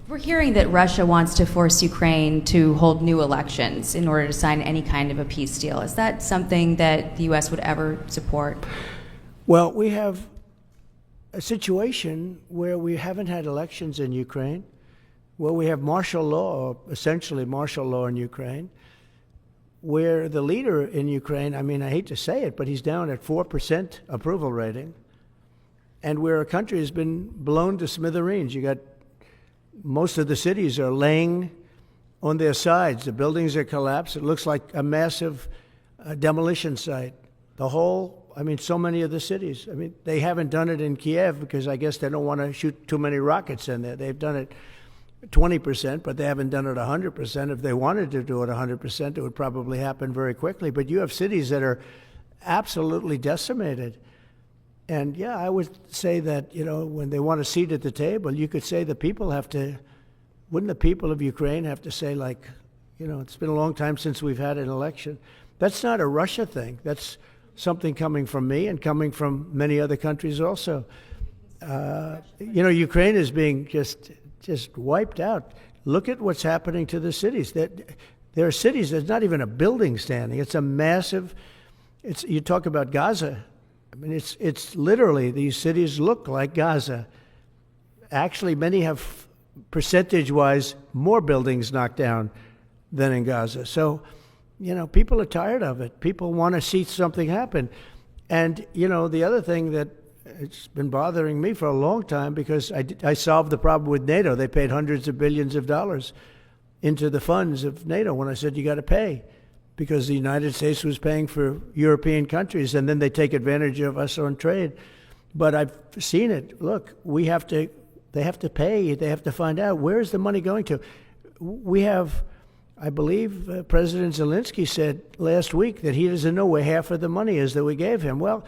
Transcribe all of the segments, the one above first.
We're hearing that Russia wants to force Ukraine to hold new elections in order to sign any kind of a peace deal. Is that something that the U.S. would ever support? Well, we have a situation where we haven't had elections in Ukraine, where we have martial law, or essentially martial law in Ukraine, where the leader in Ukraine, I mean, I hate to say it, but he's down at 4% approval rating, and where a country has been blown to smithereens. You got most of the cities are laying on their sides. The buildings are collapsed. It looks like a massive demolition site. So many of the cities. I mean, they haven't done it in Kyiv because I guess they don't want to shoot too many rockets in there. They've done it 20%, but they haven't done it 100%. If they wanted to do it 100%, it would probably happen very quickly. But you have cities that are absolutely decimated. And yeah, I would say that, when they want a seat at the table, you could say the people wouldn't the people of Ukraine have to say, it's been a long time since we've had an election. That's not a Russia thing. That's something coming from me and coming from many other countries also. Ukraine is being just wiped out. Look at what's happening to the cities. There are cities, there's not even a building standing. It's a massive, you talk about Gaza. I mean, it's literally, these cities look like Gaza. Actually, many have, percentage-wise, more buildings knocked down than in Gaza. So, people are tired of it. People want to see something happen. And, the other thing that it's been bothering me for a long time, because I solved the problem with NATO. They paid hundreds of billions of dollars into the funds of NATO when I said, you got to pay, because the United States was paying for European countries, and then they take advantage of us on trade. But I've seen it. Look, they have to pay. They have to find out, where is the money going to? We have, I believe President Zelensky said last week that he doesn't know where half of the money is that we gave him. Well,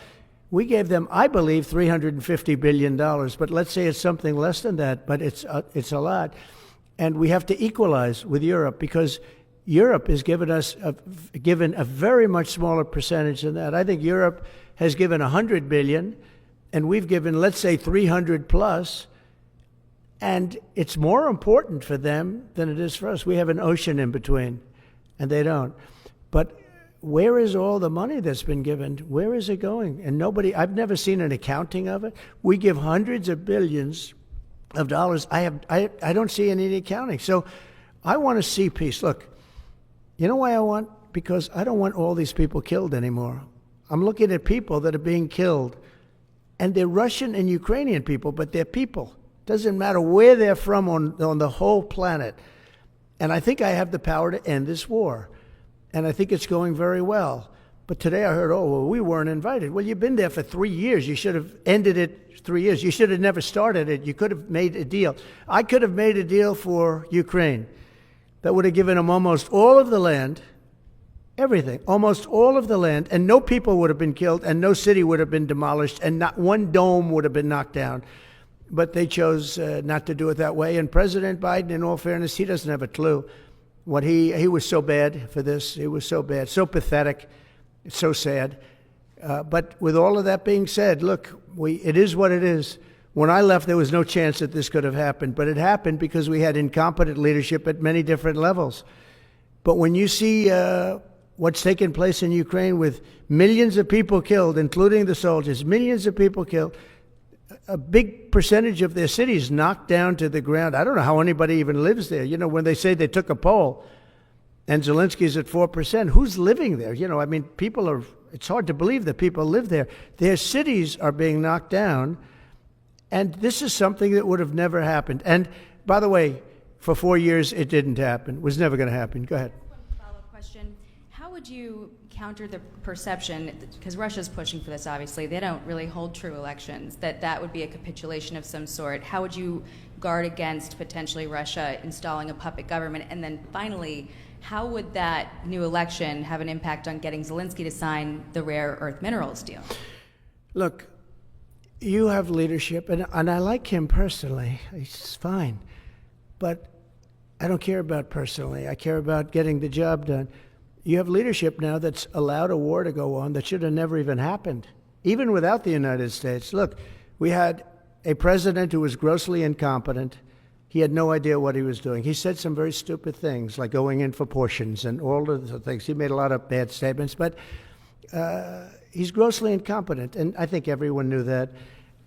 we gave them, I believe, $350 billion, but let's say it's something less than that, but it's a lot. And we have to equalize with Europe, because Europe has given a very much smaller percentage than that. I think Europe has given $100 billion, and we've given, let's say, 300 plus, and it's more important for them than it is for us. We have an ocean in between, and they don't. But where is all the money that's been given? Where is it going? And I've never seen an accounting of it. We give hundreds of billions of dollars. I don't see any accounting. So I want to see peace. Look, you know why because I don't want all these people killed anymore. I'm looking at people that are being killed, and they're Russian and Ukrainian people, but they're people. Doesn't matter where they're from on the whole planet. And I think I have the power to end this war. And I think it's going very well. But today I heard, we weren't invited. Well, you've been there for 3 years. You should have ended it 3 years. You should have never started it. You could have made a deal. I could have made a deal for Ukraine that would have given them almost all of the land, everything, almost all of the land, and no people would have been killed, and no city would have been demolished, and not one dome would have been knocked down. But they chose not to do it that way. And President Biden, in all fairness, he doesn't have a clue. He was so bad for this. He was so bad, so pathetic, so sad. But with all of that being said, look, it is what it is. When I left, there was no chance that this could have happened, but it happened because we had incompetent leadership at many different levels. But when you see what's taken place in Ukraine with millions of people killed, including the soldiers, millions of people killed, a big percentage of their cities knocked down to the ground. I don't know how anybody even lives there. When they say they took a poll and Zelensky's at 4%, who's living there? It's hard to believe that people live there. Their cities are being knocked down. And this is something that would have never happened. And by the way, for 4 years, it didn't happen. It was never going to happen. Go ahead. One follow-up question. How would you counter the perception, because Russia's pushing for this, obviously, they don't really hold true elections, that would be a capitulation of some sort. How would you guard against potentially Russia installing a puppet government? And then finally, how would that new election have an impact on getting Zelensky to sign the rare earth minerals deal? Look, you have leadership, and I like him personally. He's fine. But I don't care about personally. I care about getting the job done. You have leadership now that's allowed a war to go on that should have never even happened, even without the United States. Look, we had a president who was grossly incompetent, He had no idea what he was doing. He said some very stupid things, like going in for portions and all of the things. He made a lot of bad statements, but he's grossly incompetent, and I think everyone knew that.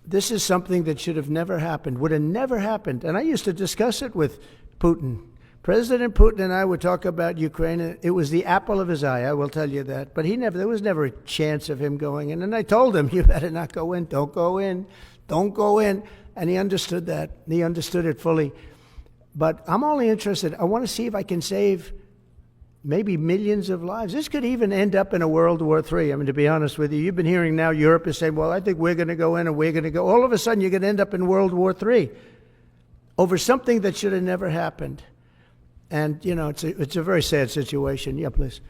This is something that should have never happened, would have never happened. And I used to discuss it with Putin. President Putin and I would talk about Ukraine. It was the apple of his eye, I will tell you that. But there was never a chance of him going in. And I told him, you better not go in. Don't go in. Don't go in. And he understood that. He understood it fully. But I'm only interested, I want to see if I can save maybe millions of lives. This could even end up in a World War III. I mean, to be honest with you, you've been hearing now Europe is saying, well, I think we're going to go in and we're going to go. All of a sudden, you're going to end up in World War III over something that should have never happened. And, it's a very sad situation. Yeah, please.